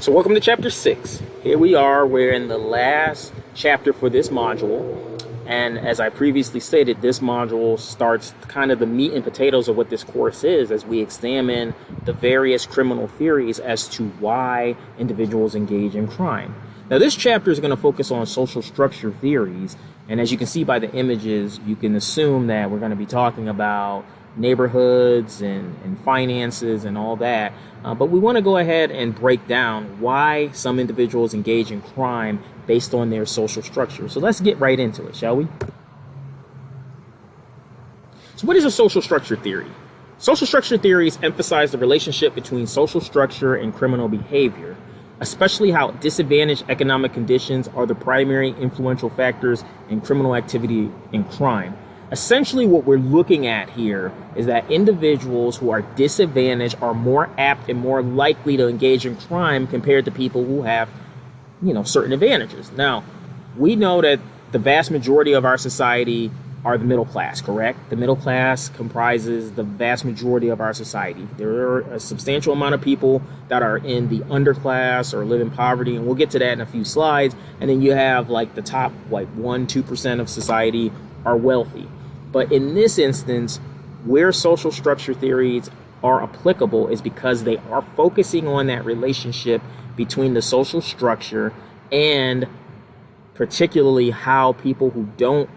So welcome to chapter 6. Here we are, we're in the last chapter for this module. And as I previously stated, this module starts kind of the meat and potatoes of what this course is as we examine the various criminal theories as to why individuals engage in crime. Now this chapter is going to focus on social structure theories. And as you can see by the images, you can assume that we're going to be talking about neighborhoods and finances and all that. But we want to go ahead and break down why some individuals engage in crime based on their social structure. So let's get right into it, shall we? So what is a social structure theory? Social structure theories emphasize the relationship between social structure and criminal behavior, especially how disadvantaged economic conditions are the primary influential factors in criminal activity and crime. Essentially, what we're looking at here is that individuals who are disadvantaged are more apt and more likely to engage in crime compared to people who have, certain advantages. Now, we know that the vast majority of our society are the middle class, correct? The middle class comprises the vast majority of our society. There are a substantial amount of people that are in the underclass or live in poverty, and we'll get to that in a few slides. And then you have like the top 1-2% of society are wealthy. But in this instance, where social structure theories are applicable is because they are focusing on that relationship between the social structure and particularly how people who don't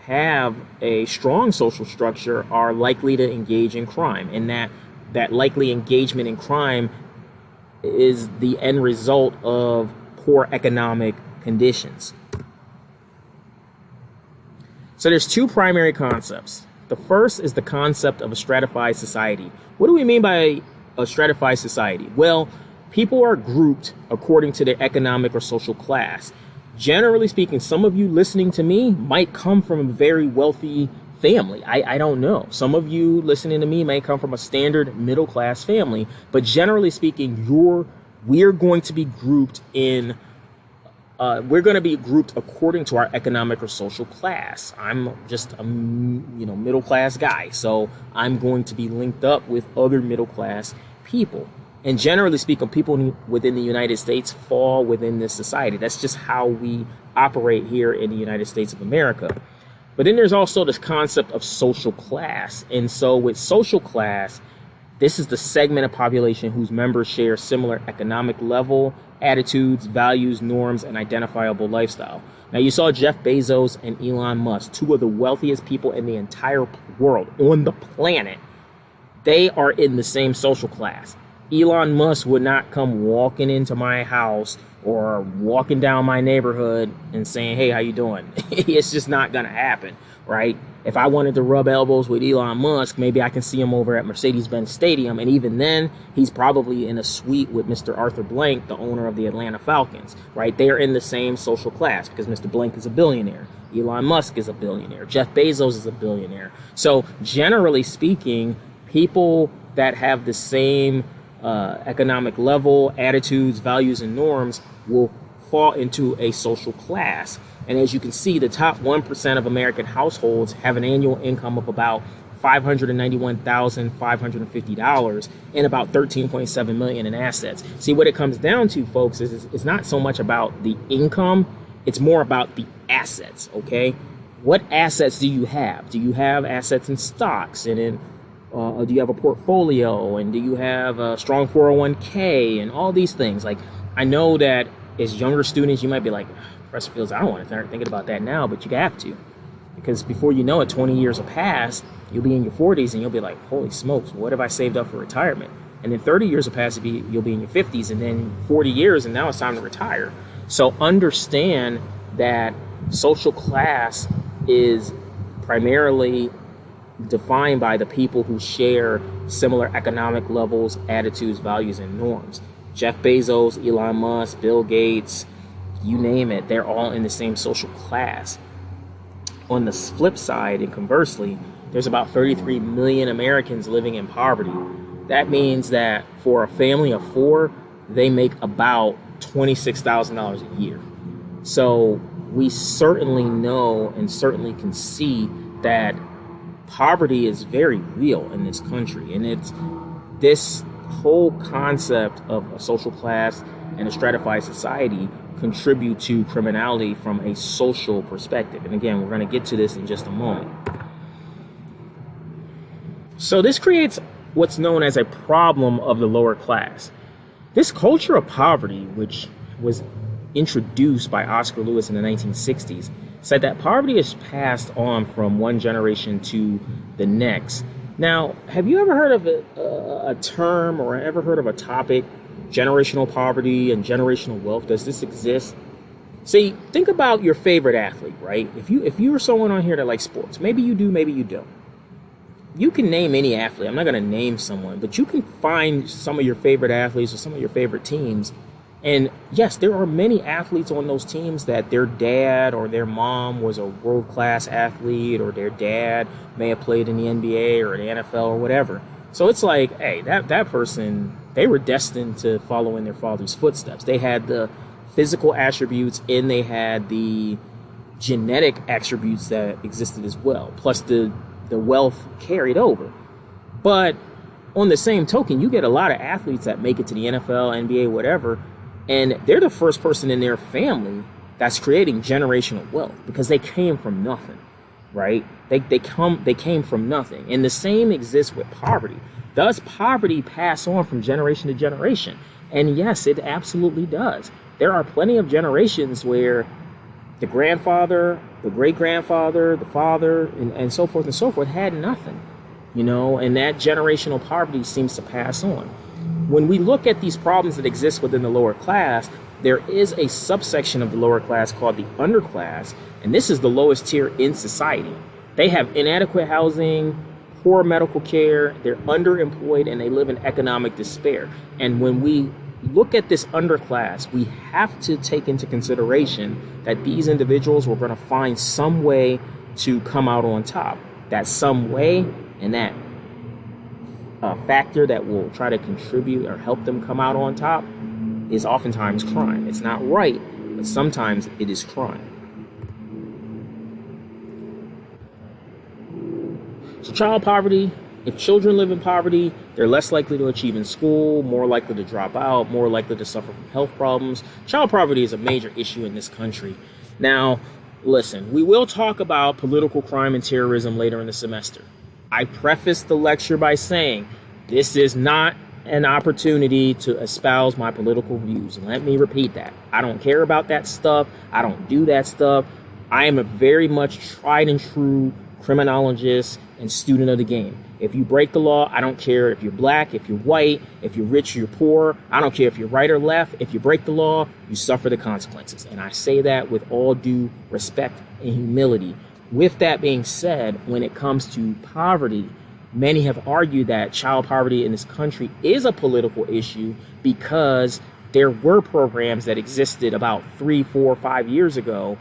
have a strong social structure are likely to engage in crime. And that likely engagement in crime is the end result of poor economic conditions. So there's two primary concepts. The first is the concept of a stratified society. What do we mean by a stratified society? Well, people are grouped according to their economic or social class. Generally speaking, some of you listening to me might come from a very wealthy family. I don't know. Some of you listening to me may come from a standard middle class family. But generally speaking, we're going to be grouped according to our economic or social class. I'm just a middle class guy, so I'm going to be linked up with other middle class people. And generally speaking, people within the United States fall within this society. That's just how we operate here in the United States of America. But then there's also this concept of social class. And so with social class, this is the segment of population whose members share similar economic level, attitudes, values, norms, and identifiable lifestyle. Now, you saw Jeff Bezos and Elon Musk, two of the wealthiest people in the entire world on the planet. They are in the same social class. Elon Musk would not come walking into my house or walking down my neighborhood and saying, "Hey, how you doing?" It's just not going to happen, right? If I wanted to rub elbows with Elon Musk, maybe I can see him over at Mercedes-Benz Stadium. And even then, he's probably in a suite with Mr. Arthur Blank, the owner of the Atlanta Falcons, right? They are in the same social class because Mr. Blank is a billionaire. Elon Musk is a billionaire. Jeff Bezos is a billionaire. So generally speaking, people that have the same economic level, attitudes, values, and norms will fall into a social class. And as you can see, the top 1% of American households have an annual income of about $591,550 and about $13.7 million in assets. See, what it comes down to, folks, is it's not so much about the income, it's more about the assets, okay? What assets do you have? Do you have assets in stocks and in do you have a portfolio, and do you have a strong 401k and all these things? Like, I know that as younger students, you might be like, Professor Fields, I don't want to start thinking about that now, but you have to. Because before you know it, 20 years will pass, you'll be in your 40s, and you'll be like, holy smokes, what have I saved up for retirement? And then 30 years will pass, you'll be in your 50s, and then 40 years, and now it's time to retire. So understand that social class is primarily defined by the people who share similar economic levels, attitudes, values, and norms. Jeff Bezos, Elon Musk, Bill Gates, you name it, they're all in the same social class. On the flip side, and conversely, there's about 33 million Americans living in poverty. That means that for a family of 4, they make about $26,000 a year. So we certainly know and certainly can see that poverty is very real in this country, and this whole concept of a social class and a stratified society contribute to criminality from a social perspective. And again, we're going to get to this in just a moment. So this creates what's known as a problem of the lower class. This culture of poverty, which was introduced by Oscar Lewis in the 1960s, said that poverty is passed on from one generation to the next. Now, have you ever heard of a term or ever heard of a topic, generational poverty and generational wealth? Does this exist? See, think about your favorite athlete, right? If you are someone on here that likes sports, maybe you do, maybe you don't. You can name any athlete. I'm not going to name someone, but you can find some of your favorite athletes or some of your favorite teams. And yes, there are many athletes on those teams that their dad or their mom was a world-class athlete, or their dad may have played in the NBA or the NFL or whatever. So it's like, hey, that person, they were destined to follow in their father's footsteps. They had the physical attributes and they had the genetic attributes that existed as well, plus the wealth carried over. But on the same token, you get a lot of athletes that make it to the NFL, NBA, whatever, and they're the first person in their family that's creating generational wealth because they came from nothing, right? They came from nothing. And the same exists with poverty. Does poverty pass on from generation to generation? And yes, it absolutely does. There are plenty of generations where the grandfather, the great-grandfather, the father, and so forth and so forth had nothing, and that generational poverty seems to pass on. When we look at these problems that exist within the lower class, there is a subsection of the lower class called the underclass, and this is the lowest tier in society. They have inadequate housing, poor medical care, they're underemployed, and they live in economic despair. And when we look at this underclass, we have to take into consideration that these individuals were going to find some way to come out on top. That some way and that factor that will try to contribute or help them come out on top is oftentimes crime. It's not right, but sometimes it is crime. So child poverty, if children live in poverty, they're less likely to achieve in school, more likely to drop out, more likely to suffer from health problems. Child poverty is a major issue in this country. Now, listen, we will talk about political crime and terrorism later in the semester. I prefaced the lecture by saying this is not an opportunity to espouse my political views. And let me repeat that. I don't care about that stuff. I don't do that stuff. I am a very much tried and true criminologist and student of the game. If you break the law, I don't care if you're black, if you're white, if you're rich or you're poor. I don't care if you're right or left. If you break the law, you suffer the consequences. And I say that with all due respect and humility. With that being said, when it comes to poverty, many have argued that child poverty in this country is a political issue because there were programs that existed about 3, 4, 5 years ago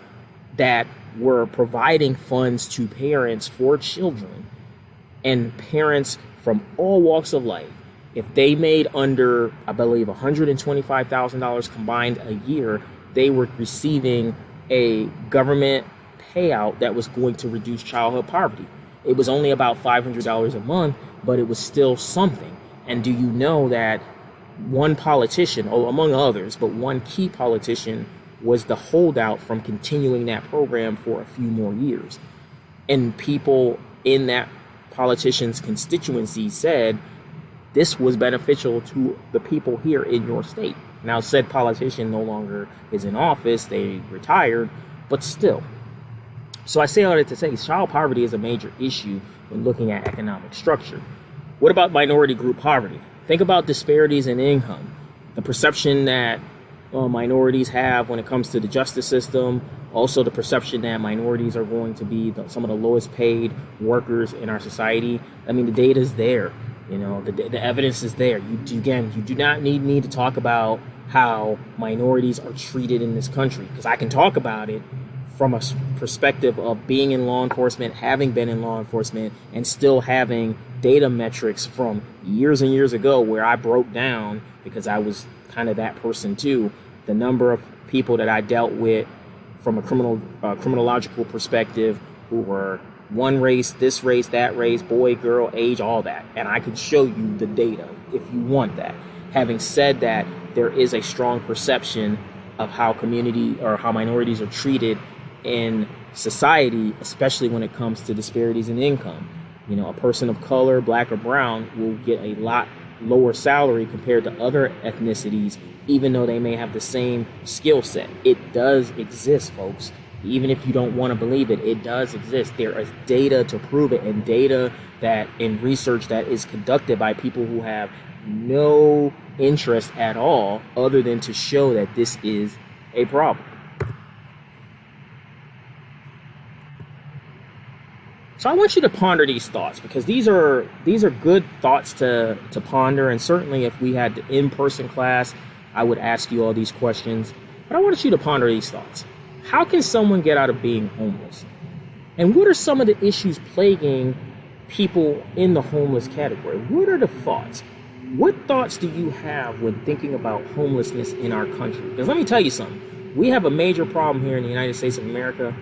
that were providing funds to parents for children, and parents from all walks of life. If they made under, I believe, $125,000 combined a year, they were receiving a government payout that was going to reduce childhood poverty. It was only about $500 a month, but it was still something. And do you know that one politician, among others, but one key politician was the holdout from continuing that program for a few more years? And people in that politician's constituency said this was beneficial to the people here in your state. Now, said politician no longer is in office, they retired, but still. So I say all that to say child poverty is a major issue when looking at economic structure. What about minority group poverty? Think about disparities in income, the perception that minorities have when it comes to the justice system, also the perception that minorities are going to be some of the lowest paid workers in our society. I mean, the data is there. The evidence is there. You do not need me to talk about how minorities are treated in this country, because I can talk about it from a perspective of being in law enforcement, having been in law enforcement, and still having data metrics from years and years ago where I broke down, because I was kind of that person too, the number of people that I dealt with from a criminological perspective who were one race, this race, that race, boy, girl, age, all that. And I can show you the data if you want that. Having said that, there is a strong perception of how community or how minorities are treated in society, especially when it comes to disparities in income. You know, a person of color, black or brown, will get a lot lower salary compared to other ethnicities, even though they may have the same skill set. It does exist, folks. Even if you don't want to believe it, it does exist. There is data to prove it, and data that in research that is conducted by people who have no interest at all other than to show that this is a problem. So I want you to ponder these thoughts, because these are good thoughts to ponder. And certainly if we had the in-person class, I would ask you all these questions. But I want you to ponder these thoughts. How can someone get out of being homeless? And what are some of the issues plaguing people in the homeless category? What are the thoughts? What thoughts do you have when thinking about homelessness in our country? Because let me tell you something. We have a major problem here in the United States of America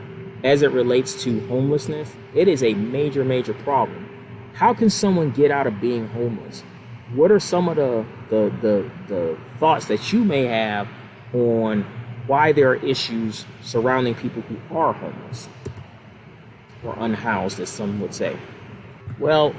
as it relates to homelessness. It is a major, major problem. How can someone get out of being homeless? What are some of the thoughts that you may have on why there are issues surrounding people who are homeless or unhoused, as some would say? Well,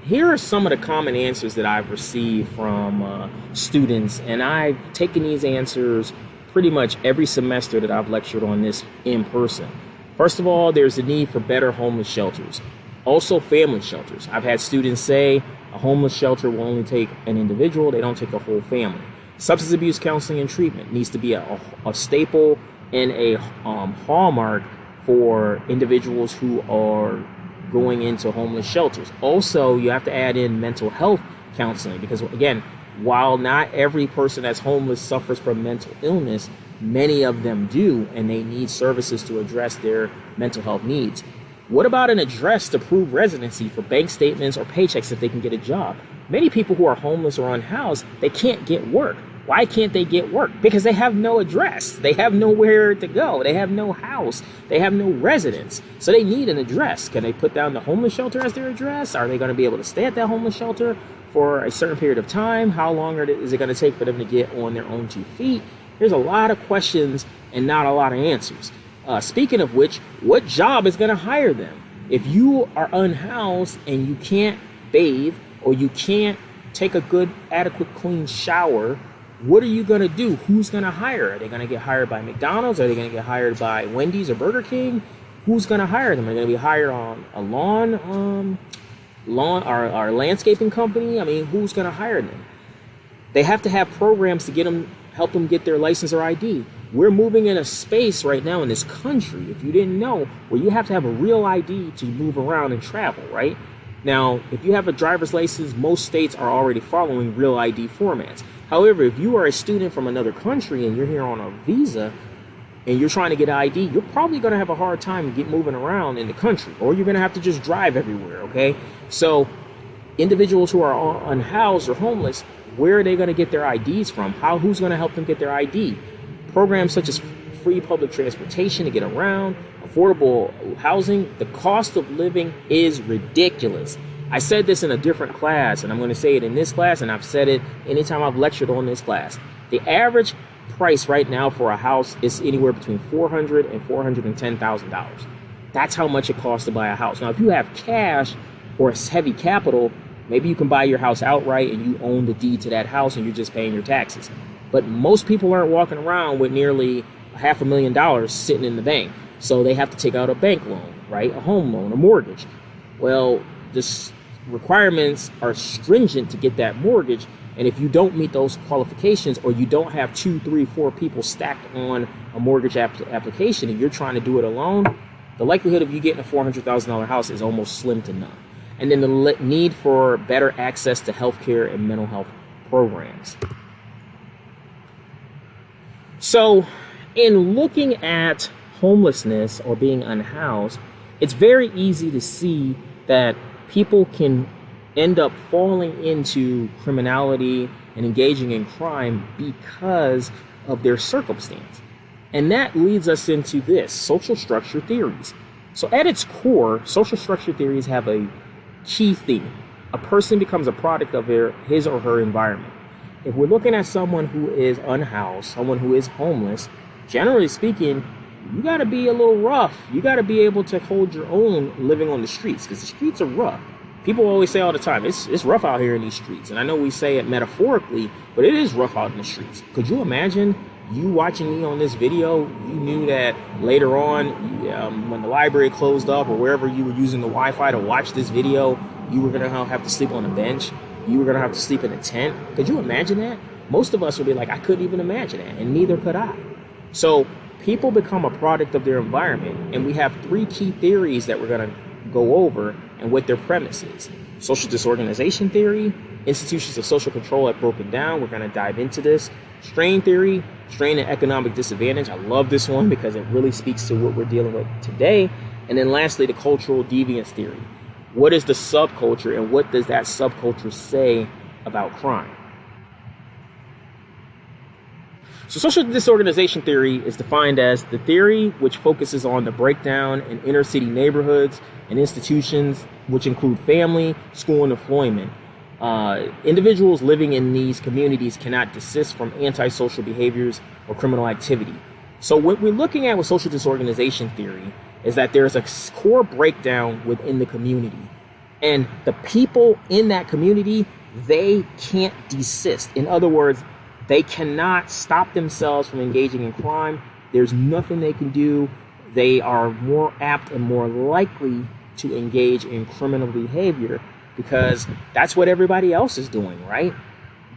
here are some of the common answers that I've received from students, and I've taken these answers pretty much every semester that I've lectured on this in person. First of all, there's the need for better homeless shelters. Also, family shelters. I've had students say a homeless shelter will only take an individual, they don't take a whole family. Substance abuse counseling and treatment needs to be a staple and a hallmark for individuals who are going into homeless shelters. Also, you have to add in mental health counseling, because again, while not every person that's homeless suffers from mental illness, many of them do, and they need services to address their mental health needs. What about an address to prove residency for bank statements or paychecks if they can get a job? Many people who are homeless or unhoused, they can't get work. Why can't they get work? Because they have no address. They have nowhere to go. They have no house. They have no residence. So they need an address. Can they put down the homeless shelter as their address? Are they going to be able to stay at that homeless shelter for a certain period of time? How long is it going to take for them to get on their own 2 feet? There's a lot of questions and not a lot of answers. Speaking of which, what job is going to hire them? If you are unhoused and you can't bathe or you can't take a good, adequate, clean shower, what are you going to do? Who's going to hire? Are they going to get hired by McDonald's? Are they going to get hired by Wendy's or Burger King? Who's going to hire them? Are they going to be hired on a lawn or landscaping company? I mean, who's going to hire them? They have to have programs to help them get their license or ID. We're moving in a space right now in this country, if you didn't know, where you have to have a real ID to move around and travel, right? Now, if you have a driver's license, most states are already following real ID formats. However, if you are a student from another country and you're here on a visa and you're trying to get ID, you're probably going to have a hard time moving around in the country, or you're going to have to just drive everywhere, okay? So individuals who are unhoused or homeless, where are they going to get their IDs from? Who's going to help them get their ID? Programs such as free public transportation to get around, affordable housing. The cost of living is ridiculous. I said this in a different class, and I'm going to say it in this class, and I've said it anytime I've lectured on this class. The average price right now for a house is anywhere between $400,000 and $410,000. That's how much it costs to buy a house. Now, if you have cash or heavy capital, maybe you can buy your house outright and you own the deed to that house and you're just paying your taxes. But most people aren't walking around with nearly $500,000 sitting in the bank. So they have to take out a bank loan, right? A home loan, a mortgage. Well, the requirements are stringent to get that mortgage. And if you don't meet those qualifications, or you don't have 2, 3, 4 people stacked on a mortgage application and you're trying to do it alone, the likelihood of you getting a $400,000 house is almost slim to none. And then the need for better access to healthcare and mental health programs. So in looking at homelessness or being unhoused, it's very easy to see that people can end up falling into criminality and engaging in crime because of their circumstance. And that leads us into this, social structure theories. So at its core, social structure theories have a key theme. A person becomes a product of his or her environment. If we're looking at someone who is unhoused, someone who is homeless, generally speaking, you got to be a little rough. You got to be able to hold your own living on the streets, because the streets are rough. People always say all the time, it's rough out here in these streets. And I know we say it metaphorically, but it is rough out in the streets. Could you imagine you watching me on this video? You knew that later on, when the library closed up or wherever you were using the Wi-Fi to watch this video, you were going to have to sleep on a bench. You were going to have to sleep in a tent. Could you imagine that? Most of us would be like, I couldn't even imagine that, and neither could I. So people become a product of their environment, and we have three key theories that we're going to go over and what their premise is. Social disorganization theory, institutions of social control have broken down. We're going to dive into this. Strain theory, strain and economic disadvantage. I love this one because it really speaks to what we're dealing with today. And then lastly, the cultural deviance theory. What is the subculture, and what does that subculture say about crime? So social disorganization theory is defined as the theory which focuses on the breakdown in inner city neighborhoods and institutions, which include family, school, and employment. Individuals living in these communities cannot desist from antisocial behaviors or criminal activity. So what we're looking at with social disorganization theory is that there's a core breakdown within the community. And the people in that community, they can't desist. In other words, they cannot stop themselves from engaging in crime. There's nothing they can do. They are more apt and more likely to engage in criminal behavior because that's what everybody else is doing, right?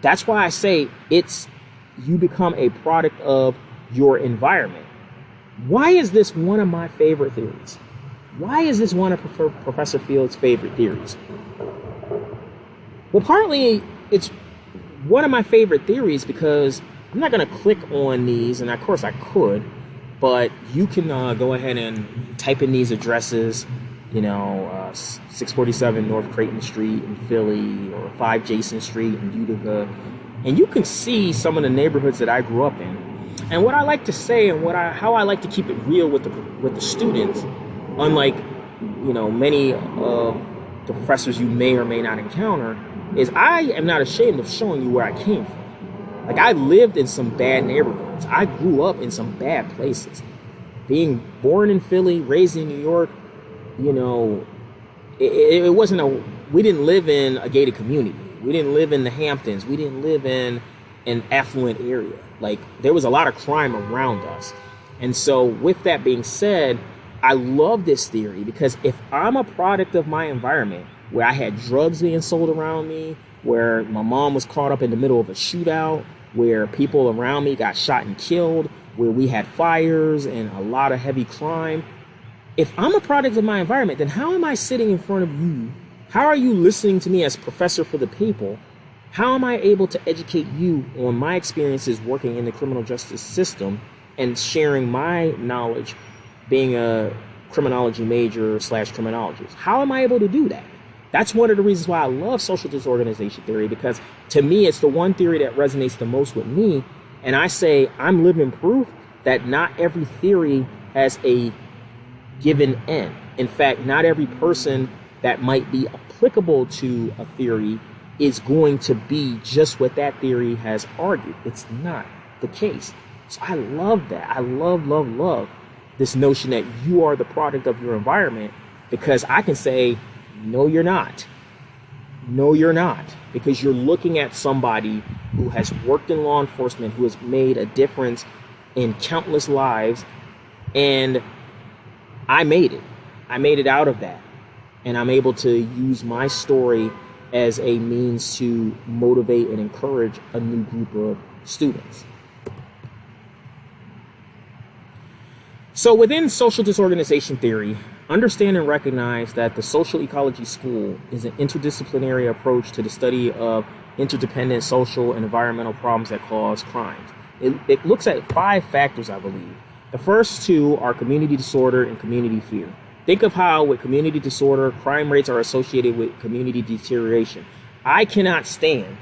That's why I say you become a product of your environment. Why is this one of my favorite theories? Why is this one of Professor Field's favorite theories? Well, partly it's one of my favorite theories because I'm not going to click on these, and of course I could, but you can go ahead and type in these addresses, 647 North Creighton Street in Philly or 5 Jason Street in Utica, and you can see some of the neighborhoods that I grew up in. And what I like to say and how I like to keep it real with the students, unlike many of the professors you may or may not encounter, is I am not ashamed of showing you where I came from. Like, I lived in some bad neighborhoods. I grew up in some bad places. Being born in Philly, raised in New York, it wasn't we didn't live in a gated community. We didn't live in the Hamptons. We didn't live in an affluent area. Like, there was a lot of crime around us. And so with that being said, I love this theory because if I'm a product of my environment where I had drugs being sold around me, where my mom was caught up in the middle of a shootout, where people around me got shot and killed, where we had fires and a lot of heavy crime. If I'm a product of my environment, then how am I sitting in front of you? How are you listening to me as professor for the people? How am I able to educate you on my experiences working in the criminal justice system and sharing my knowledge being a criminology major / criminologist? How am I able to do that? That's one of the reasons why I love social disorganization theory, because to me, it's the one theory that resonates the most with me. And I say I'm living proof that not every theory has a given end. In fact, not every person that might be applicable to a theory is going to be just what that theory has argued. It's not the case. So I love that. I love this notion that you are the product of your environment, because I can say, no, you're not. No, you're not. Because you're looking at somebody who has worked in law enforcement, who has made a difference in countless lives. And I made it. I made it out of that. And I'm able to use my story as a means to motivate and encourage a new group of students. So within social disorganization theory, understand and recognize that the social ecology school is an interdisciplinary approach to the study of interdependent social and environmental problems that cause crimes. It looks at 5 factors, I believe. The first 2 are community disorder and community fear. Think of how with community disorder, crime rates are associated with community deterioration. I cannot stand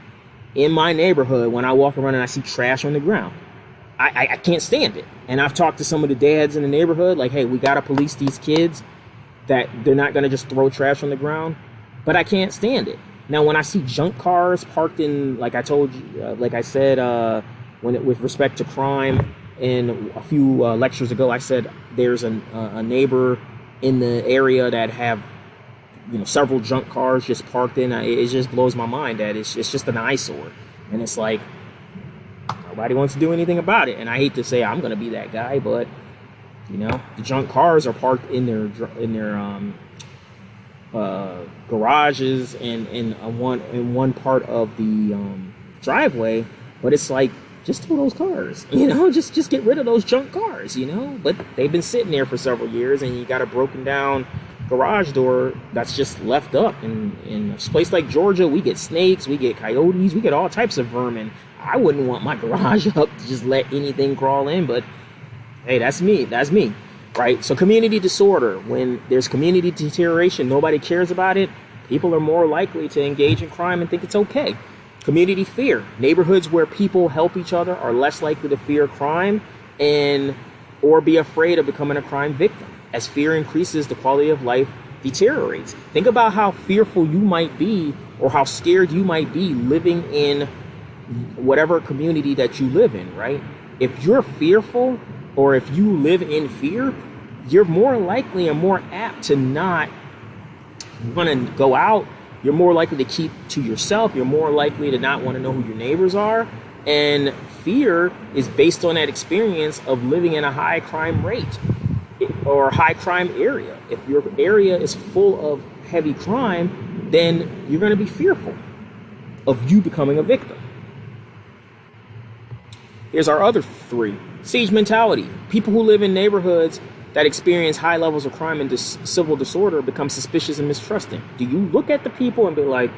in my neighborhood when I walk around and I see trash on the ground. I can't stand it. And I've talked to some of the dads in the neighborhood, like, hey, we got to police these kids. that they're not going to just throw trash on the ground, but I can't stand it. Now, when I see junk cars parked in, like I told you, like I said, with respect to crime, and a few lectures ago, I said there's a neighbor in the area that have, several junk cars just parked in. It just blows my mind that it's just an eyesore, and it's like nobody wants to do anything about it. And I hate to say I'm going to be that guy, but the junk cars are parked in their garages and in one part of the driveway, but it's like, just tow those cars, just get rid of those junk cars, but they've been sitting there for several years, and you got a broken down garage door that's just left up. In a place like Georgia, we get snakes, we get coyotes, we get all types of vermin. I wouldn't want my garage up to just let anything crawl in, but hey, that's me, right? So community disorder, when there's community deterioration, nobody cares about it, people are more likely to engage in crime and think it's okay. Community fear, neighborhoods where people help each other are less likely to fear crime or be afraid of becoming a crime victim. As fear increases, the quality of life deteriorates. Think about how fearful you might be or how scared you might be living in whatever community that you live in, right? If you're fearful, or if you live in fear, you're more likely and more apt to not want to go out. You're more likely to keep to yourself. You're more likely to not want to know who your neighbors are. And fear is based on that experience of living in a high crime rate or high crime area. If your area is full of heavy crime, then you're going to be fearful of you becoming a victim. Here's our other three. Siege mentality. People who live in neighborhoods that experience high levels of crime and civil disorder become suspicious and mistrusting. Do you look at the people and be like,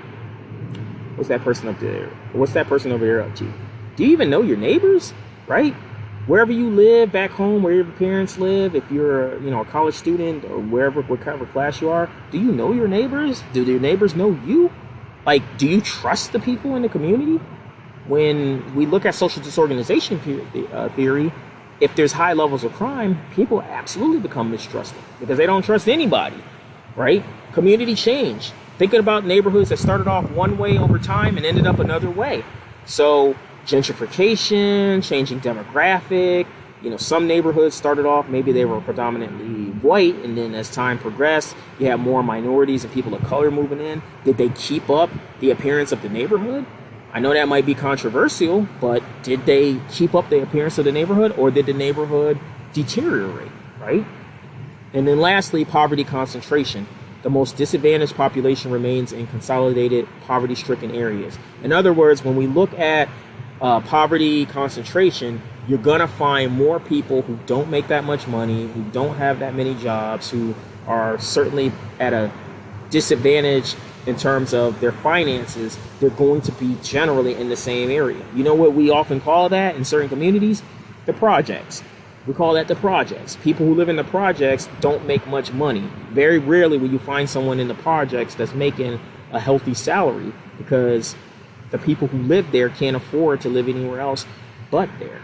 what's that person up there? What's that person over there up to? Do you even know your neighbors, right? Wherever you live, back home, where your parents live, if you're a college student or whatever class you are, do you know your neighbors? Do your neighbors know you? Like, do you trust the people in the community? When we look at social disorganization theory, if there's high levels of crime, people absolutely become mistrusting because they don't trust anybody, right? Community change. Thinking about neighborhoods that started off one way over time and ended up another way. So gentrification, changing demographic. Some neighborhoods started off, maybe they were predominantly white, and then as time progressed, you have more minorities and people of color moving in. Did they keep up the appearance of the neighborhood? I know that might be controversial, but did they keep up the appearance of the neighborhood, or did the neighborhood deteriorate, right? And then lastly, poverty concentration. The most disadvantaged population remains in consolidated poverty-stricken areas. In other words, when we look at poverty concentration, you're going to find more people who don't make that much money, who don't have that many jobs, who are certainly at a disadvantage in terms of their finances. They're going to be generally in the same area. You know what we often call that in certain communities? The projects. We call that the projects. People who live in the projects don't make much money. Very rarely will you find someone in the projects that's making a healthy salary, because the people who live there can't afford to live anywhere else but there.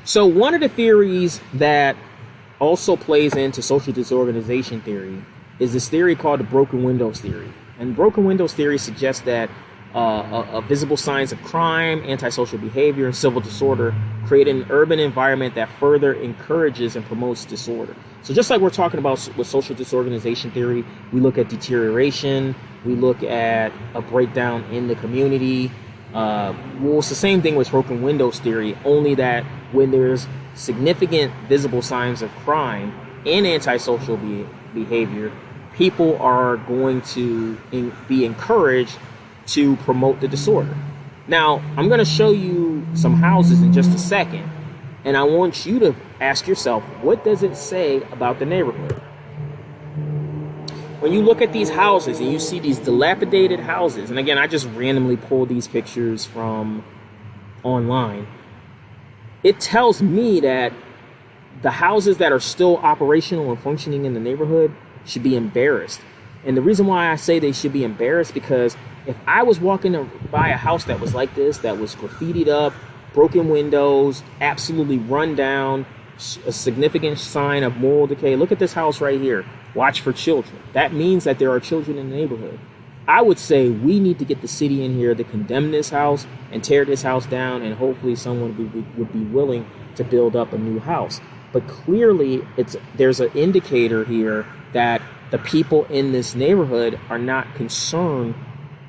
So one of the theories that also plays into social disorganization theory is this theory called the broken windows theory. And broken windows theory suggests that visible signs of crime, antisocial behavior, and civil disorder create an urban environment that further encourages and promotes disorder. So just like we're talking about with social disorganization theory, we look at deterioration, we look at a breakdown in the community. Well, it's the same thing with broken windows theory, only that when there's significant visible signs of crime and antisocial behavior, people are going to be encouraged to promote the disorder. Now, I'm going to show you some houses in just a second, and I want you to ask yourself, what does it say about the neighborhood? When you look at these houses and you see these dilapidated houses, and again, I just randomly pulled these pictures from online, it tells me that the houses that are still operational and functioning in the neighborhood should be embarrassed. And the reason why I say they should be embarrassed, because if I was walking by a house that was like this, that was graffitied up, broken windows, absolutely run down, a significant sign of moral decay. Look at this house right here. Watch for children. That means that there are children in the neighborhood. I would say we need to get the city in here to condemn this house and tear this house down, and hopefully someone would be willing to build up a new house. But clearly, there's an indicator here that the people in this neighborhood are not concerned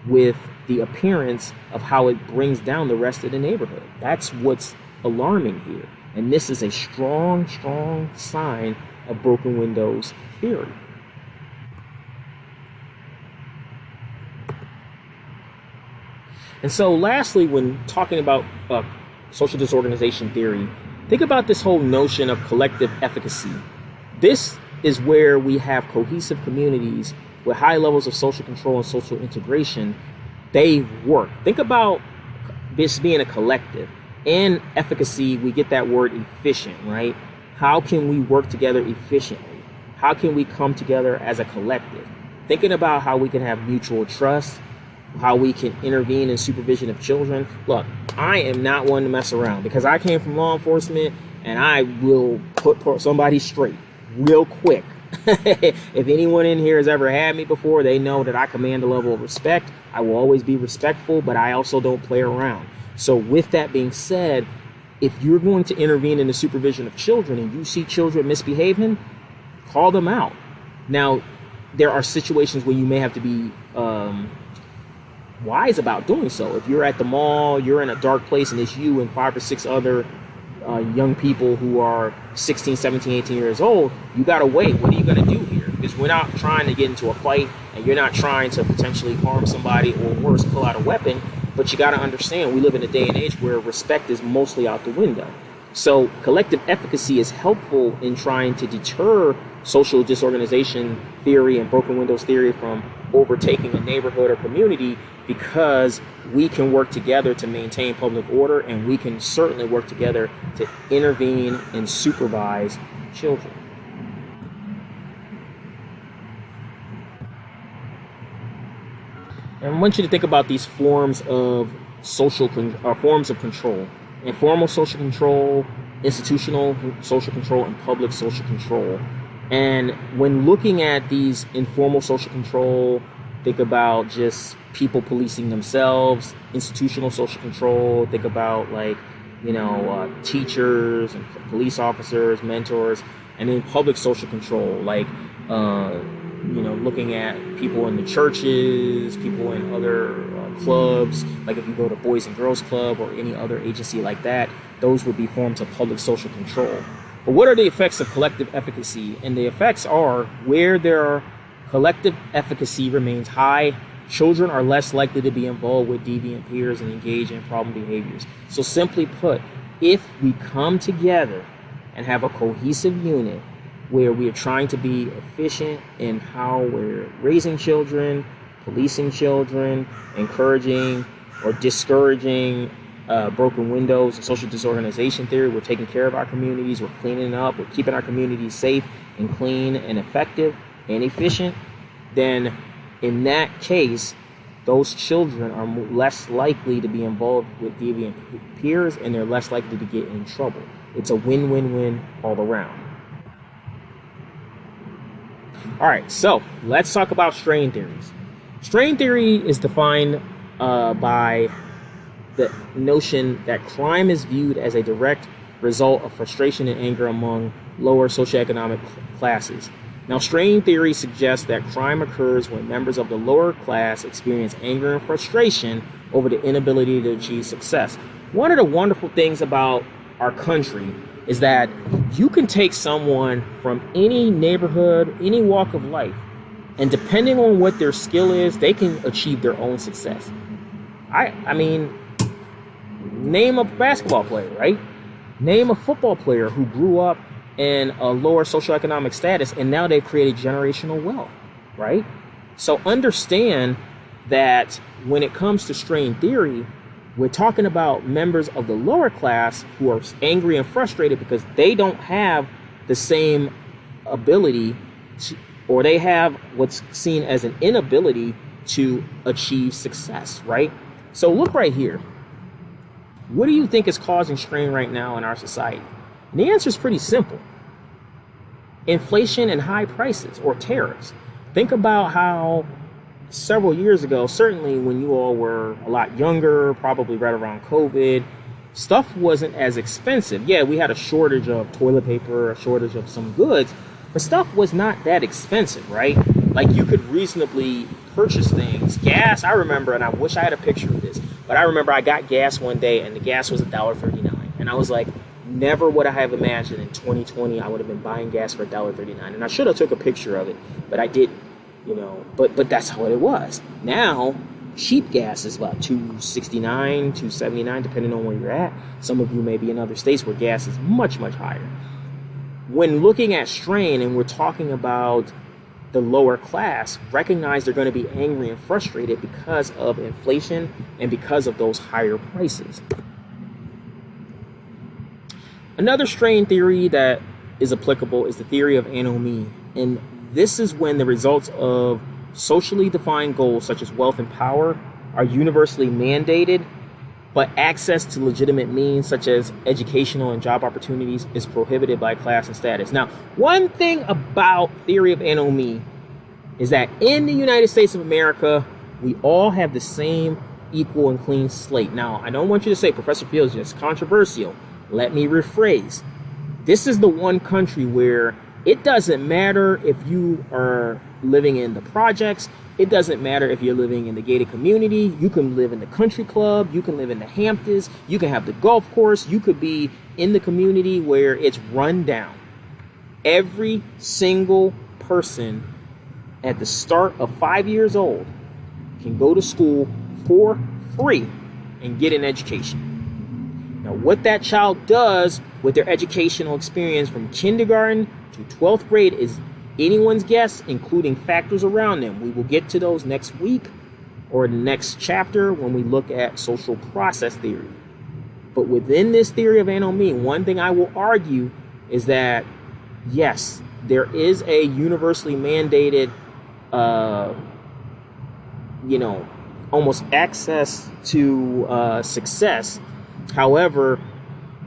with the appearance of how it brings down the rest of the neighborhood. That's what's alarming here. And this is a strong, strong sign of broken windows theory. And so lastly, when talking about social disorganization theory, think about this whole notion of collective efficacy. This is where we have cohesive communities with high levels of social control and social integration. They work. Think about this being a collective. In efficacy, we get that word efficient, right? How can we work together efficiently? How can we come together as a collective? Thinking about how we can have mutual trust, how we can intervene in supervision of children. Look, I am not one to mess around because I came from law enforcement, and I will put somebody straight real quick. If anyone in here has ever had me before, they know that I command a level of respect. I will always be respectful, but I also don't play around. So with that being said, if you're going to intervene in the supervision of children and you see children misbehaving, call them out. Now, there are situations where you may have to be wise about doing so. If you're at the mall, you're in a dark place, and it's you and 5 or 6 other young people who are 16, 17, 18 years old, you got to wait. What are you going to do here? Because we're not trying to get into a fight, and you're not trying to potentially harm somebody or worse, pull out a weapon. But you got to understand, we live in a day and age where respect is mostly out the window. So collective efficacy is helpful in trying to deter social disorganization theory and broken windows theory from overtaking a neighborhood or community, because we can work together to maintain public order, and we can certainly work together to intervene and supervise children. And I want you to think about these forms of forms of control: informal social control, institutional social control, and public social control. And when looking at these informal social control, think about just people policing themselves. Institutional social control, think about teachers and police officers, mentors. And then public social control, looking at people in the churches, people in other clubs, like if you go to Boys and Girls Club or any other agency like that, those would be forms of public social control. But what are the effects of collective efficacy? And the effects are, where their collective efficacy remains high, children are less likely to be involved with deviant peers and engage in problem behaviors. So simply put, if we come together and have a cohesive unit where we are trying to be efficient in how we're raising children, policing children, encouraging or discouraging broken windows and social disorganization theory, we're taking care of our communities, we're cleaning up, we're keeping our communities safe and clean and effective and efficient, then in that case, those children are less likely to be involved with deviant peers, and they're less likely to get in trouble. It's a win-win-win all around. All right, so let's talk about strain theories. Strain theory is defined by the notion that crime is viewed as a direct result of frustration and anger among lower socioeconomic classes. Now, strain theory suggests that crime occurs when members of the lower class experience anger and frustration over the inability to achieve success. One of the wonderful things about our country is that you can take someone from any neighborhood, any walk of life, and depending on what their skill is, they can achieve their own success. I mean, name a basketball player, right? Name a football player who grew up in a lower socioeconomic status, and now they've created generational wealth, right? So understand that when it comes to strain theory, we're talking about members of the lower class who are angry and frustrated because they don't have the same ability or they have what's seen as an inability to achieve success, right? So look right here. What do you think is causing strain right now in our society? And the answer is pretty simple. Inflation and high prices, or tariffs. Think about how several years ago, certainly when you all were a lot younger, probably right around COVID, stuff wasn't as expensive. Yeah, we had a shortage of toilet paper, a shortage of some goods, but stuff was not that expensive, right? Like, you could reasonably purchase things. Gas, I remember, and I wish I had a picture of this, but I remember I got gas one day and the gas was $1.39. And I was like, never would I have imagined in 2020 I would have been buying gas for $1.39. And I should have took a picture of it, but I didn't, but that's how it was. Now, cheap gas is about $2.69, $2.79, depending on where you're at. Some of you may be in other states where gas is much, much higher. When looking at strain and we're talking about the lower class, recognize they're going to be angry and frustrated because of inflation and because of those higher prices. Another strain theory that is applicable is the theory of anomie. And this is when the results of socially defined goals such as wealth and power are universally mandated, but access to legitimate means such as educational and job opportunities is prohibited by class and status. Now, one thing about theory of anomie is that in the United States of America, we all have the same equal and clean slate. Now, I don't want you to say, Professor Fields, it's controversial. Let me rephrase. This is the one country where it doesn't matter if you are living in the projects. It doesn't matter if you're living in the gated community. You can live in the country club. You can live in the Hamptons. You can have the golf course. You could be in the community where it's run down. Every single person at the start of 5 years old can go to school for free and get an education. Now, what that child does with their educational experience from kindergarten to 12th grade is anyone's guess, including factors around them. We will get to those next week or the next chapter when we look at social process theory. But within this theory of anomie, one thing I will argue is that, yes, there is a universally mandated, almost access to success. However,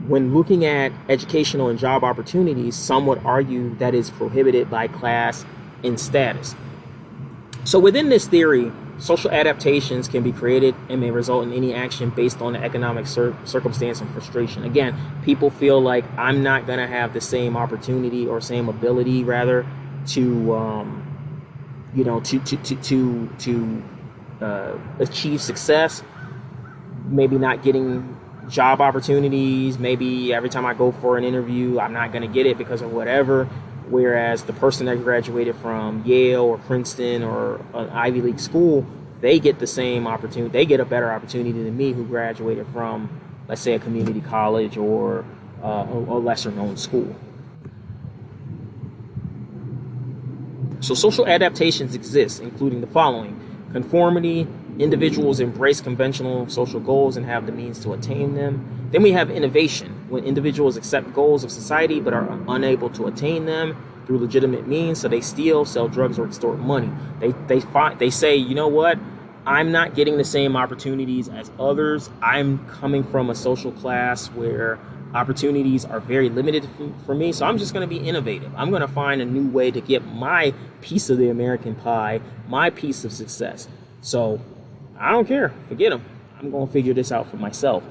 when looking at educational and job opportunities, some would argue that is prohibited by class and status. So within this theory, social adaptations can be created and may result in any action based on the economic circumstance and frustration. Again, people feel like I'm not going to have the same opportunity or same ability, rather, to achieve success. Maybe not getting job opportunities. Maybe every time I go for an interview, I'm not going to get it because of whatever. Whereas the person that graduated from Yale or Princeton or an Ivy League school, they get the same opportunity. They get a better opportunity than me, who graduated from, let's say, a community college or a lesser known school. So social adaptations exist, including the following: conformity. Individuals embrace conventional social goals and have the means to attain them. Then we have innovation, when individuals accept goals of society but are unable to attain them through legitimate means, so they steal, sell drugs, or extort money. They say, you know what? I'm not getting the same opportunities as others. I'm coming from a social class where opportunities are very limited for me, so I'm just going to be innovative. I'm going to find a new way to get my piece of the American pie, my piece of success. So I don't care. Forget them. I'm going to figure this out for myself.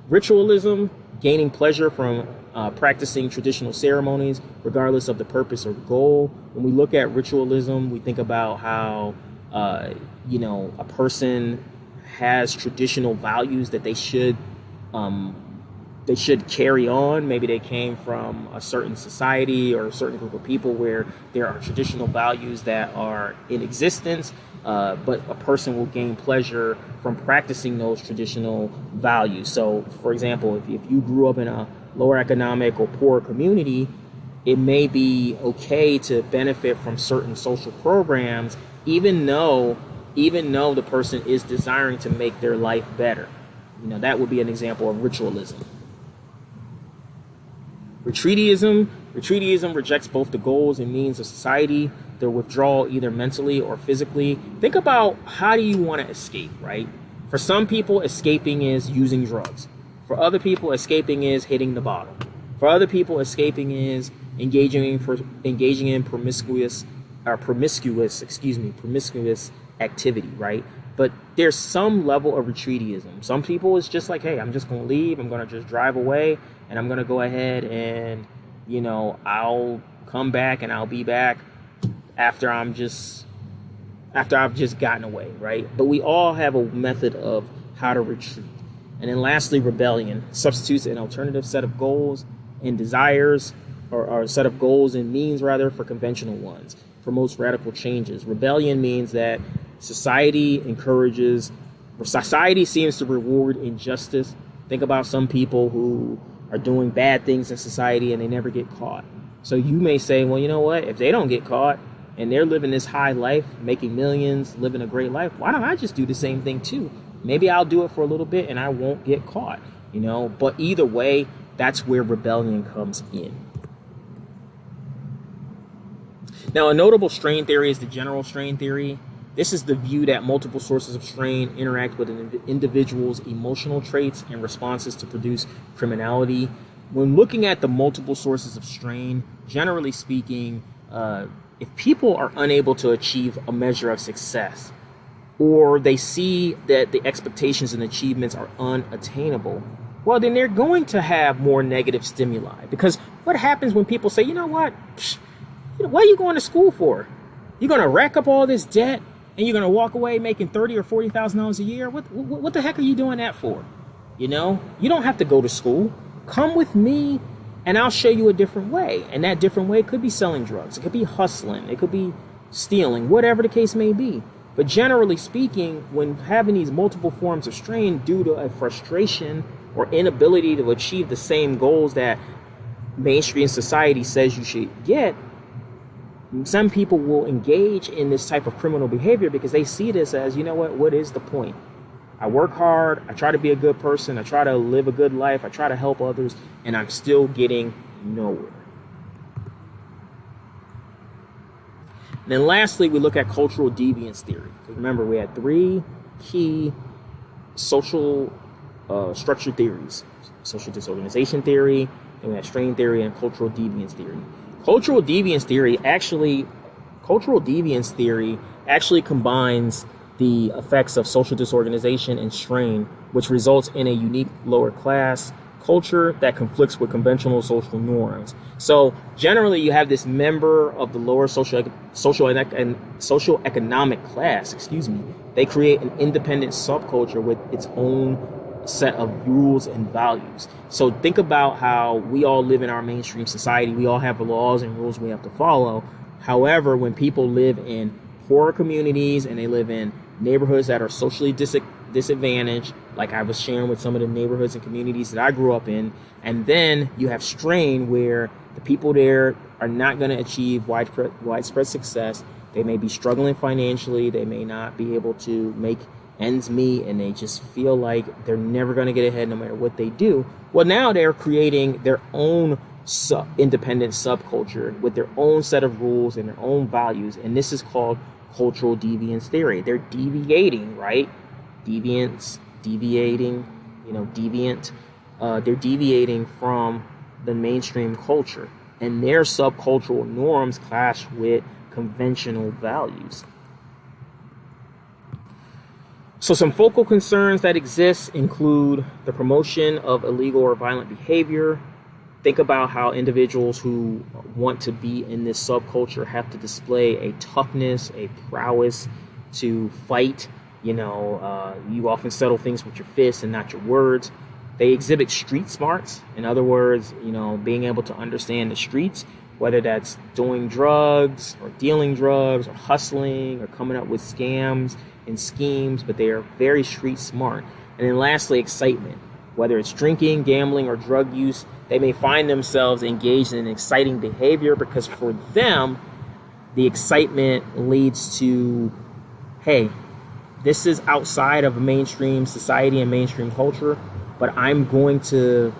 Ritualism, gaining pleasure from practicing traditional ceremonies, regardless of the purpose or goal. When we look at ritualism, we think about how, a person has traditional values that they should carry on. Maybe they came from a certain society or a certain group of people where there are traditional values that are in existence. But a person will gain pleasure from practicing those traditional values. So, for example, if you grew up in a lower economic or poor community, it may be okay to benefit from certain social programs, even though the person is desiring to make their life better. That would be an example of ritualism. Retreatism rejects both the goals and means of society. Their withdrawal, either mentally or physically. Think about, how do you want to escape, right? For some people, escaping is using drugs. For other people, escaping is hitting the bottle. For other people, escaping is engaging in promiscuous activity, right? But there's some level of retreatism. Some people, it's just like, hey, I'm just going to leave. I'm going to just drive away, and I'm going to go ahead and, I'll come back and I'll be back after I've just gotten away, right? But we all have a method of how to retreat. And then lastly, rebellion substitutes an alternative set of goals and desires, or a set of goals and means rather, for conventional ones, promotes radical changes. Rebellion means that society seems to reward injustice. Think about some people who are doing bad things in society and they never get caught. So you may say, well, you know what? If they don't get caught and they're living this high life, making millions, living a great life, why don't I just do the same thing too? Maybe I'll do it for a little bit and I won't get caught, But either way, that's where rebellion comes in. Now, a notable strain theory is the general strain theory. This is the view that multiple sources of strain interact with an individual's emotional traits and responses to produce criminality. When looking at the multiple sources of strain, generally speaking, if people are unable to achieve a measure of success, or they see that the expectations and achievements are unattainable, well, then they're going to have more negative stimuli. Because what happens when people say, what are you going to school for? You're going to rack up all this debt and you're going to walk away making $30,000 or $40,000 a year? What the heck are you doing that for? You don't have to go to school. Come with me and I'll show you a different way. And that different way could be selling drugs. It could be hustling. It could be stealing, whatever the case may be. But generally speaking, when having these multiple forms of strain due to a frustration or inability to achieve the same goals that mainstream society says you should get, some people will engage in this type of criminal behavior because they see this as, what is the point? I work hard, I try to be a good person, I try to live a good life, I try to help others, and I'm still getting nowhere. And then lastly, we look at cultural deviance theory. Remember, we had three key social structure theories: social disorganization theory, then we had strain theory, and cultural deviance theory. Cultural deviance theory actually combines the effects of social disorganization and strain, which results in a unique lower class culture that conflicts with conventional social norms. So generally, you have this member of the lower socioeconomic class, they create an independent subculture with its own set of rules and values. So think about how we all live in our mainstream society. We all have laws and rules we have to follow. However, when people live in poorer communities and they live in neighborhoods that are socially disadvantaged, like I was sharing with some of the neighborhoods and communities that I grew up in, and then you have strain where the people there are not going to achieve widespread success. They may be struggling financially. They may not be able to make ends meet, and they just feel like they're never going to get ahead no matter what they do. Well, now they're creating their own independent subculture with their own set of rules and their own values, and this is called cultural deviance theory. They're deviating, right? Deviant. They're deviating from the mainstream culture, and their subcultural norms clash with conventional values. So some focal concerns that exist include the promotion of illegal or violent behavior. Think about how individuals who want to be in this subculture have to display a toughness, a prowess to fight. You often settle things with your fists and not your words. They exhibit street smarts. In other words, being able to understand the streets, whether that's doing drugs or dealing drugs or hustling or coming up with scams and schemes, but they are very street smart. And then lastly, excitement. Whether it's drinking, gambling, or drug use, they may find themselves engaged in exciting behavior because for them, the excitement leads to, hey, this is outside of mainstream society and mainstream culture, but I'm going to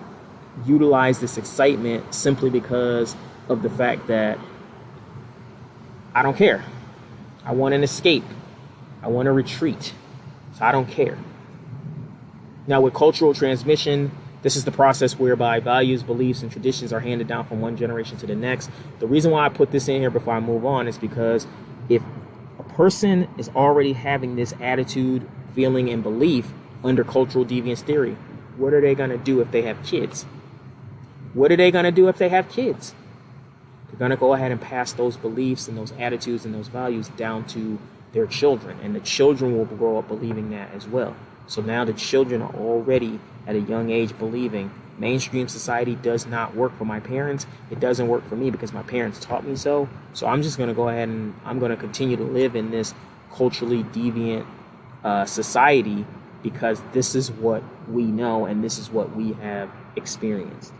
utilize this excitement simply because of the fact that I don't care. I want an escape. I want to retreat. So I don't care. Now, with cultural transmission, This is the process whereby values, beliefs, and traditions are handed down from one generation to the next. The reason why I put this in here before I move on is because if a person is already having this attitude, feeling, and belief under cultural deviance theory, what are they going to do if they have kids? What are they going to do if they have kids? They're going to go ahead and pass those beliefs and those attitudes and those values down to their children. And the children will grow up believing that as well. So now the children are already at a young age believing mainstream society does not work for my parents. It doesn't work for me because my parents taught me so. So I'm just going to go ahead and I'm going to continue to live in this culturally deviant society because this is what we know and this is what we have experienced.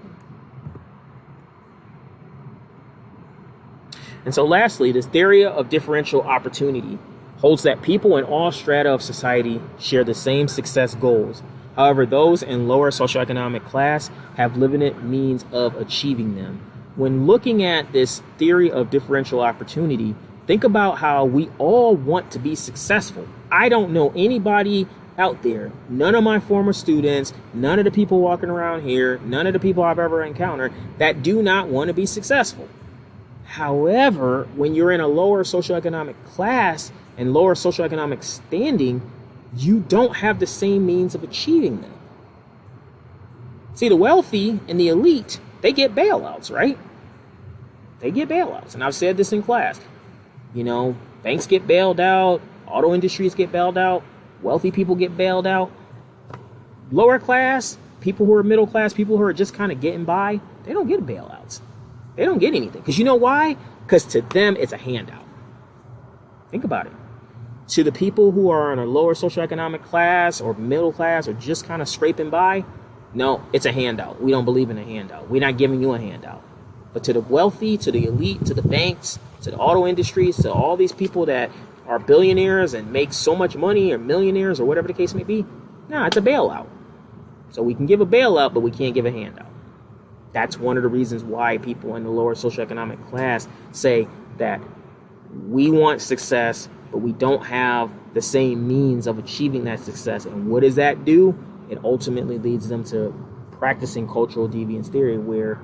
And so lastly, this theory of differential opportunity holds that people in all strata of society share the same success goals. However, those in lower socioeconomic class have limited means of achieving them. When looking at this theory of differential opportunity, think about how we all want to be successful. I don't know anybody out there, none of my former students, none of the people walking around here, none of the people I've ever encountered that do not want to be successful. However, when you're in a lower socioeconomic class and lower socioeconomic standing, you don't have the same means of achieving them. See, the wealthy and the elite, they get bailouts, right? They get bailouts. And I've said this in class. You know, banks get bailed out, auto industries get bailed out, wealthy people get bailed out. Lower class, people who are middle class, people who are just kind of getting by, they don't get bailouts. They don't get anything. Because you know why? Because to them, it's a handout. Think about it. To the people who are in a lower socioeconomic class or middle class or just kind of scraping by, no, it's a handout. We don't believe in a handout. We're not giving you a handout. But to the wealthy, to the elite, to the banks, to the auto industries, to all these people that are billionaires and make so much money or millionaires or whatever the case may be, no, it's a bailout. So we can give a bailout, but we can't give a handout. That's one of the reasons why people in the lower socioeconomic class say that we want success, but we don't have the same means of achieving that success. And what does that do? It ultimately leads them to practicing cultural deviance theory, where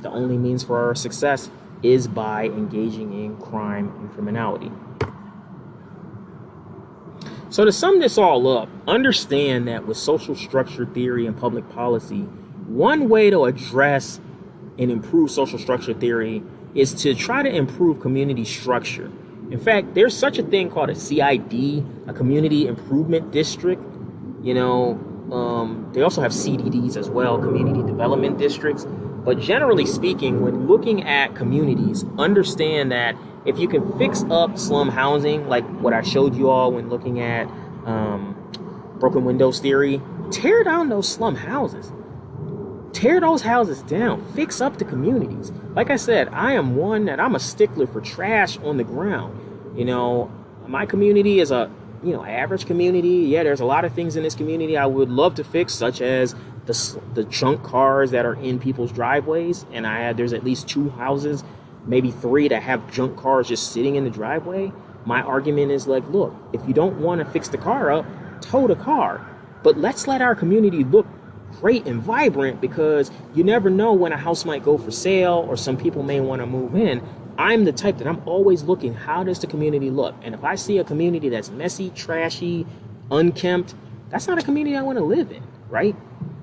the only means for our success is by engaging in crime and criminality. So to sum this all up, understand that with social structure theory and public policy, one way to address and improve social structure theory is to try to improve community structure. In fact, there's such a thing called a CID, a community improvement district. You know, they also have CDDs as well, community development districts. But generally speaking, when looking at communities, understand that if you can fix up slum housing, like what I showed you all when looking at broken windows theory, tear down those slum houses. Tear those houses down. Fix up the communities. Like I said, I'm a stickler for trash on the ground. You know, my community is a, average community. Yeah, there's a lot of things in this community I would love to fix, such as the junk cars that are in people's driveways. And there's at least 2 houses, maybe 3, that have junk cars just sitting in the driveway. My argument is like, look, if you don't want to fix the car up, tow the car. But let's let our community look great and vibrant, because you never know when a house might go for sale or some people may want to move in. I'm the type that I'm always looking, how does the community look? And if I see a community that's messy, trashy, unkempt, that's not a community I want to live in, right?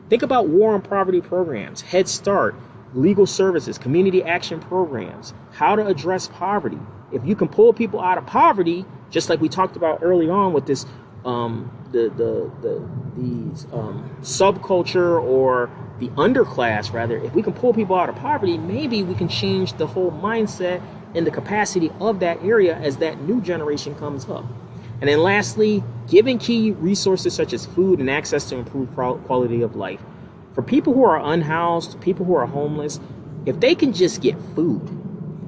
Think about war on poverty programs, Head Start, legal services, community action programs, how to address poverty. If you can pull people out of poverty, just like we talked about early on with this subculture, or the underclass rather, if we can pull people out of poverty, maybe we can change the whole mindset and the capacity of that area as that new generation comes up. And then lastly, giving key resources such as food and access to improve quality of life. For people who are unhoused, people who are homeless, if they can just get food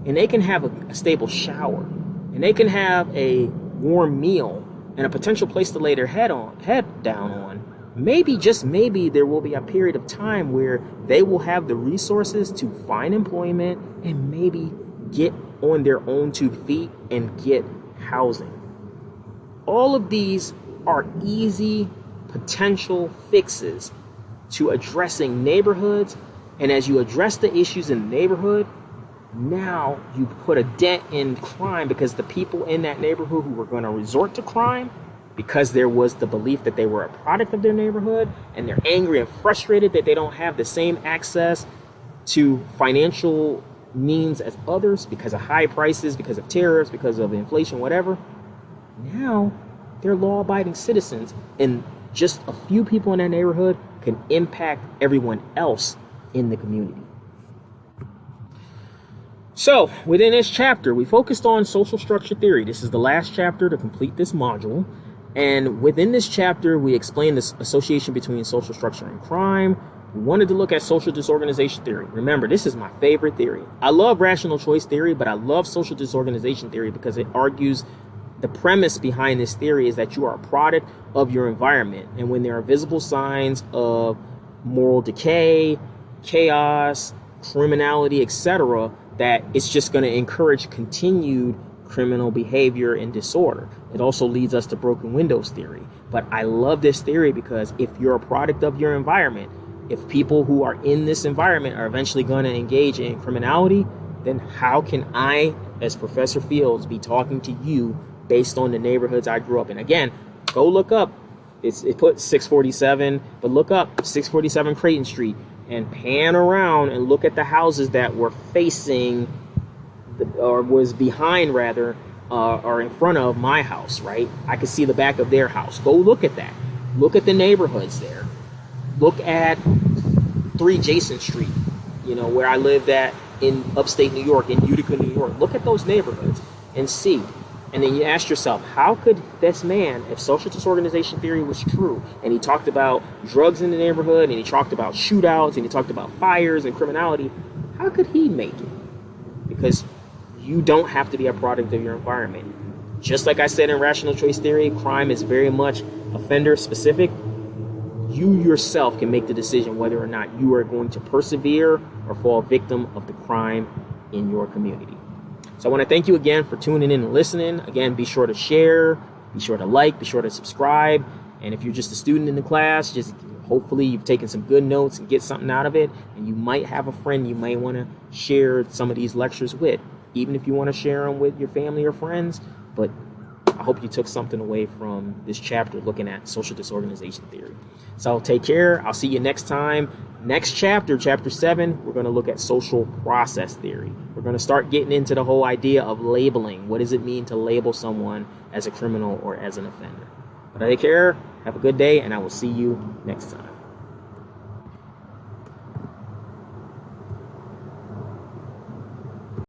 and they can have a stable shower and they can have a warm meal and a potential place to lay their head down on, maybe, just maybe, there will be a period of time where they will have the resources to find employment and maybe get on their own 2 feet and get housing. All of these are easy potential fixes to addressing neighborhoods. And as you address the issues in the neighborhood, now you put a dent in crime, because the people in that neighborhood who were going to resort to crime, because there was the belief that they were a product of their neighborhood, and they're angry and frustrated that they don't have the same access to financial means as others because of high prices, because of tariffs, because of inflation, whatever. Now they're law-abiding citizens, and just a few people in that neighborhood can impact everyone else in the community. So within this chapter, we focused on social structure theory. This is the last chapter to complete this module. And within this chapter, we explained this association between social structure and crime. We wanted to look at social disorganization theory. Remember, this is my favorite theory. I love rational choice theory, but I love social disorganization theory because it argues the premise behind this theory is that you are a product of your environment. And when there are visible signs of moral decay, chaos, criminality, etc., that it's just going to encourage continued criminal behavior and disorder. It also leads us to broken windows theory. But I love this theory because if you're a product of your environment, if people who are in this environment are eventually going to engage in criminality, then how can I, as Professor Fields, be talking to you based on the neighborhoods I grew up in? Again, go look up. It put 647, but look up 647 Creighton Street and pan around and look at the houses that were facing, or was behind rather, or in front of my house, right? I could see the back of their house. Go look at that. Look at the neighborhoods there. Look at 3 Jason Street, where I lived at in upstate New York, in Utica, New York. Look at those neighborhoods and see. And then you ask yourself, how could this man, if social disorganization theory was true, and he talked about drugs in the neighborhood, and he talked about shootouts, and he talked about fires and criminality, how could he make it? Because you don't have to be a product of your environment. Just like I said in rational choice theory, crime is very much offender specific. You yourself can make the decision whether or not you are going to persevere or fall victim of the crime in your community. So I want to thank you again for tuning in and listening. Again, be sure to share, be sure to like, be sure to subscribe. And if you're just a student in the class, just hopefully you've taken some good notes and get something out of it. And you might have a friend you might want to share some of these lectures with, even if you want to share them with your family or friends. But I hope you took something away from this chapter looking at social disorganization theory. So take care. I'll see you next time. Next chapter, chapter 7, we're going to look at social process theory. We're going to start getting into the whole idea of labeling. What does it mean to label someone as a criminal or as an offender? But take care. Have a good day, and I will see you next time.